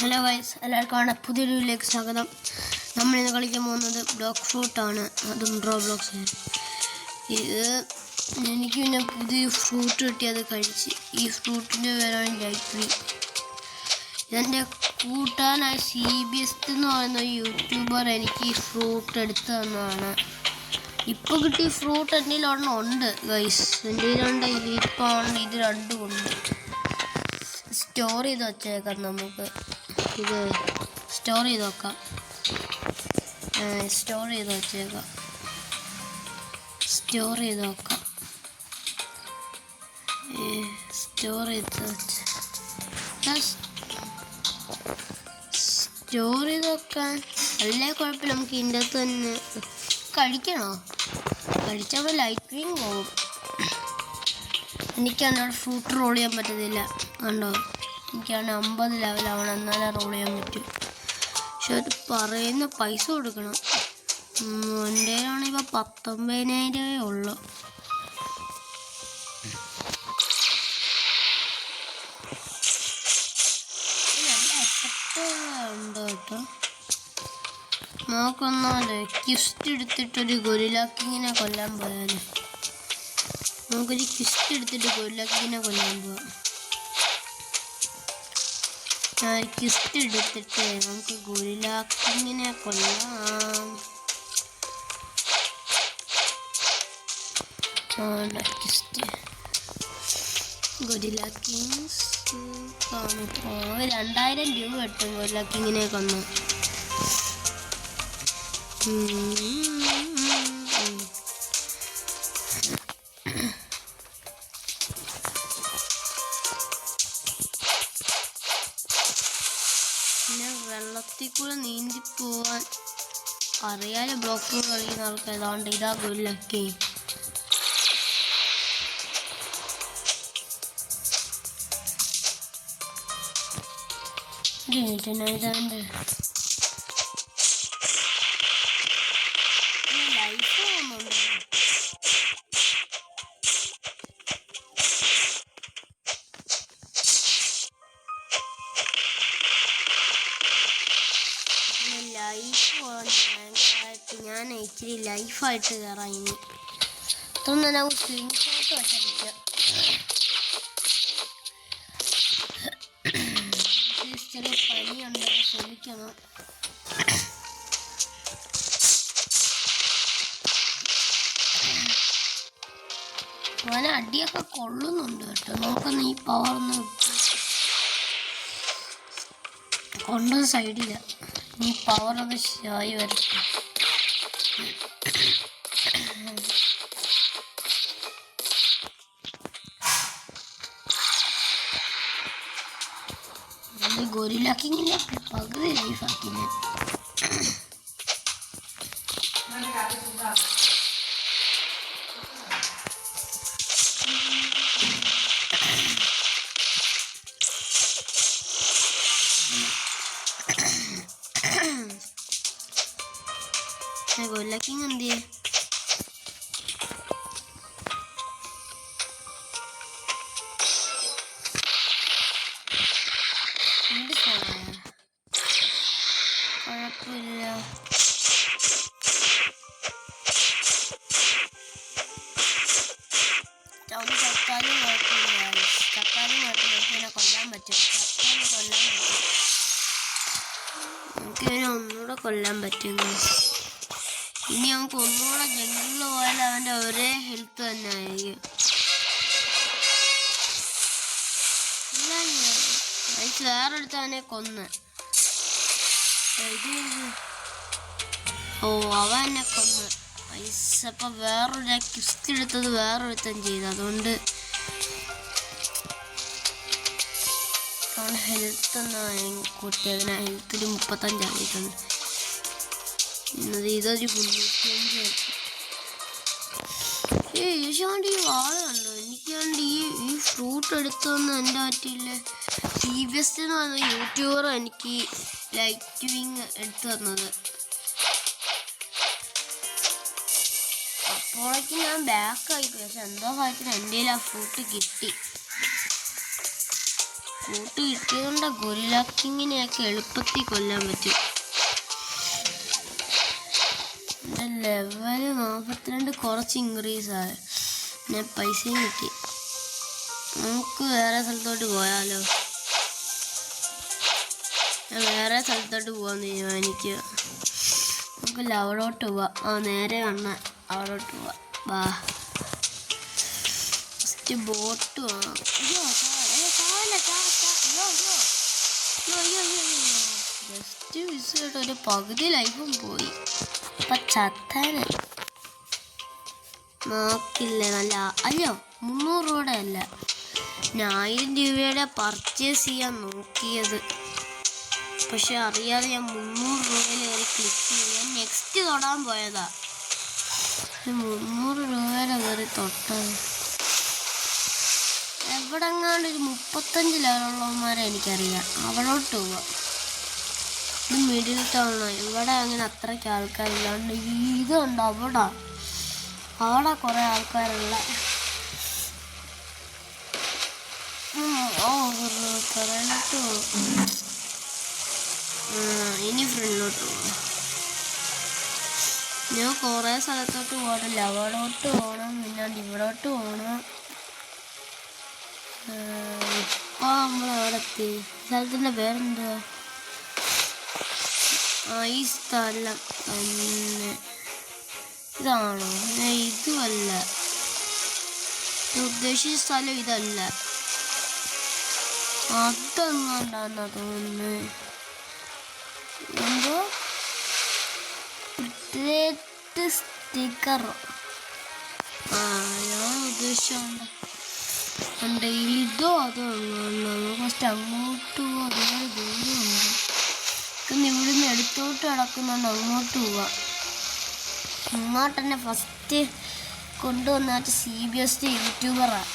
Hello guys, എല്ലാവർക്കും പുതിയൊരു വീഡിയോയിലേക്ക് സ്വാഗതം. നമ്മളിന്ന് കളിക്കാൻ പോകുന്നത് ബ്ലോക്ക് ഫ്രൂട്ടാണ്, അതും റോബ്ലോക്സ്. ഇത് എനിക്ക് പിന്നെ പുതിയ ഫ്രൂട്ട് കിട്ടി, അത് കഴിച്ച്. ഈ ഫ്രൂട്ടിൻ്റെ പേരാണ് ലൈറ്റ്. ഇതെൻ്റെ കൂട്ടാനായ CBS എന്ന് പറയുന്ന യൂട്യൂബർ എനിക്ക് ഈ ഫ്രൂട്ട് എടുത്തു തന്നതാണ്. ഇപ്പോൾ കിട്ടിയ ഫ്രൂട്ട് എൻ്റെ ഒരെണ്ണം ഉണ്ട് ഗൈസ്, എൻ്റെ കയ്യിലുണ്ട്. ഇതിപ്പോൾ ഇത് രണ്ടും ഉണ്ട്. സ്റ്റോർ ചെയ്ത് വെച്ചേക്കാം, നമുക്ക് ഇത് സ്റ്റോർ ചെയ്ത് വെക്കാം. സ്റ്റോർ ചെയ്ത് വെച്ചേക്കാം. സ്റ്റോർ ചെയ്ത് വെക്കാം. സ്റ്റോർ ചെയ്ത് വെക്കാൻ അല്ലേ കുഴപ്പമില്ല. നമുക്ക് ഇതിൻ്റെ അകത്ത് തന്നെ കഴിക്കണോ? കഴിച്ചപ്പോൾ ലൈറ്റ് ക്രീം പോകും. എനിക്കാണ് അവിടെ ഫ്രൂട്ട് റോൾ ചെയ്യാൻ പറ്റത്തില്ല, കണ്ടോ? എനിക്കാണ് 50 ലെവലാവണം, എന്നാലേ റോൾ ചെയ്യാൻ പറ്റും. പക്ഷെ അത് പറയുന്ന പൈസ കൊടുക്കണം. എൻ്റെ ആണെങ്കിൽ ഇപ്പോൾ 19,000 ഉള്ളു. ഉണ്ട് കേട്ടോ. നമുക്കൊന്നാല് ക്വിസ്റ്റ് എടുത്തിട്ടൊരു ഗൊറില്ല കിങ്ങിനെ കൊല്ലാൻ പോയാലോ? നമുക്കൊരു ക്വിസ്റ്റ് എടുത്തിട്ട് ഗൊറില്ല കിങ്ങിനെ കൊല്ലാൻ പോവാം. ക്വിസ്റ്റ് എടുത്തിട്ട് നമുക്ക് ഗൊറില്ല കിങ്ങിനെ കൊല്ലാം. ക്വിസ്റ്റ് ഗൊറില്ല കിങ്സ് 2000 രൂപ കിട്ടും ഗൊറില്ല കിങ്ങിനെ കൊന്നു. പിന്നെ വെള്ളത്തിൽ കൂടെ നീന്തി പോവാൻ അറിയാതെ ബ്ലോക്ക് കളിക്കുന്ന ആൾക്കാർ. ഏതാണ്ട് ഇതാ ഗൊറില്ലക്കി. ഇതാണ്ട് ലൈഫ് പോകുന്നുണ്ട്. ലൈഫ് പോകാനായിട്ട് ഞാൻ ഇച്ചിരി ലൈഫായിട്ട് കയറാം. ഇനി അതൊന്നും നമുക്ക് സ്ക്രീൻഷോട്ട് വെച്ചടിക്കാം. ചെറിയ പനിയുണ്ടെന്ന് ശ്രമിക്കണം. അവനെ അടിയൊക്കെ കൊള്ളുന്നുണ്ട് കേട്ടോ. നമുക്കൊന്ന് ഈ പവറൊന്ന് കൊണ്ടത് സൈഡില്ല. ഈ പവറൊന്ന് ഷായി വരട്ടെ. ഗൊറില്ല കിങ്ങിനെ പകുതി ലൈഫാക്കില്ല. ഗൊറില്ല കിങ് എന്ത് ചെയ്യേ? കുഴപ്പമില്ല. ചത്താലും കുഴപ്പമില്ല. ചത്താലും കുഴപ്പമില്ല. എനിക്കിനെ കൊല്ലാൻ പറ്റും. ചത്താലും കൊല്ലാൻ പറ്റും. എനിക്കിതിനെ ഒന്നുകൂടെ കൊല്ലാൻ പറ്റും. ഇനി നമുക്ക് ഒന്നുകൂടെ ജംഗിളിൽ പോയാൽ അവൻ്റെ ഒരേ ഹെൽത്ത് തന്നെ ആയിരിക്കും. വേറെടുത്ത് അവനെ കൊന്ന്. അവൻ എന്നെ കൊന്ന് പൈസ. അപ്പം വേറൊരു ക്വിസ്റ്റ് എടുത്തത് വേറൊരുത്തൻ ചെയ്തു. അതുകൊണ്ട് ഹെൽത്ത് കൂട്ടിയതിനാ ഹെൽത്തിൽ 35 ആയിട്ടുണ്ട്. ഇതൊരു 305. ഏഷ്യാണ്ട് ഈ വാളുണ്ടോ? എനിക്കാണ്ട് ഈ ഫ്രൂട്ട് എടുത്തൊന്ന് എൻ്റെ പറ്റിയില്ല. CBS എന്ന് പറഞ്ഞ യൂട്യൂബർ എനിക്ക് ലൈറ്റ് വിങ് എടുത്തു തന്നത്. അപ്പോഴേക്കും ഞാൻ ബാക്കായി. പക്ഷെ എന്തോ കാര്യത്തിന് എൻ്റെ ആ ഫ്രൂട്ട് കിട്ടി. ഫ്രൂട്ട് കിട്ടിയതുകൊണ്ട് ഗൊറില്ല കിങ്ങിനെയൊക്കെ എളുപ്പത്തിൽ കൊല്ലാൻ പറ്റും. എൻ്റെ ലെവല് 42 കുറച്ച് ഇൻക്രീസ് ആയി. പിന്നെ പൈസയും കിട്ടി. നമുക്ക് വേറെ സ്ഥലത്തോട്ട് പോയാലോ? വേറെ സ്ഥലത്തോട്ട് പോകാൻ തീരുമാനിക്കുക. നമുക്ക് അവിടോട്ട് പോവാം. നേരെ വന്ന അവിടോട്ട് പോവാം. വാ, ഫസ്റ്റ് ബോട്ട് വേണം. ജസ്റ്റ് മിസ് കേട്ടോ, ഒരു പകുതി ലൈഫും പോയി. ഇപ്പം ചത്തന് നോക്കില്ലേ. നല്ല അയ്യോ 300 രൂപയുടെ അല്ല, 1000 രൂപയുടെ പർച്ചേസ് ചെയ്യാൻ നോക്കിയത്. പക്ഷെ അറിയാതെ ഞാൻ 300 രൂപയിൽ കയറി ക്ലിക്ക് ചെയ്യാൻ നെക്സ്റ്റ് തൊടാൻ പോയതാ. 300 രൂപയുടെ കയറി തൊട്ടത്. എവിടെങ്ങാണ്ട് ഒരു 35 ലെവലുള്ളവന്മാരെ എനിക്കറിയാം. അവിടോട്ട് പോവാം. ഇത് മിഡിൽ ടൗൺ. ഇവിടെ അങ്ങനെ അത്രയ്ക്ക് ആൾക്കാരില്ലാണ്ട് ഇതുണ്ട്. അവിടെ കുറേ ആൾക്കാരുള്ള. പറയലോട്ട് ഇനി ഫ്രണ്ടിലോട്ട് പോകാം. ഞാൻ കുറേ സ്ഥലത്തോട്ട് പോകണില്ല. അവിടോട്ട് പോകണം, പിന്നെ ഇവിടോട്ട് പോകണം. ഇപ്പം നമ്മൾ അവിടെ എത്തി. സ്ഥലത്തിൻ്റെ പേരെന്തുവാ? ഈ സ്ഥലം തന്നെ ഇതാണോ? ഇതുമല്ല, ഉദ്ദേശിച്ച സ്ഥലം ഇതല്ല. അതെങ്ങാണ്ടാന്നാ തോന്നുന്നത്. എന്തോ സ്റ്റിക്കറോ? ഞാൻ ഉദ്ദേശിച്ചുണ്ട്. ഇതോ അതോ ഫസ്റ്റ് അങ്ങോട്ട് പോവാം. അതുപോലെ ദൂരമുണ്ട്. ഇവിടുന്ന് എടുത്തോട്ട് കിടക്കുന്നുണ്ട്. അങ്ങോട്ട് പോവാം. ഇങ്ങോട്ട് തന്നെ ഫസ്റ്റ് കൊണ്ടുവന്നിട്ട് CBS യൂട്യൂബറാണ്.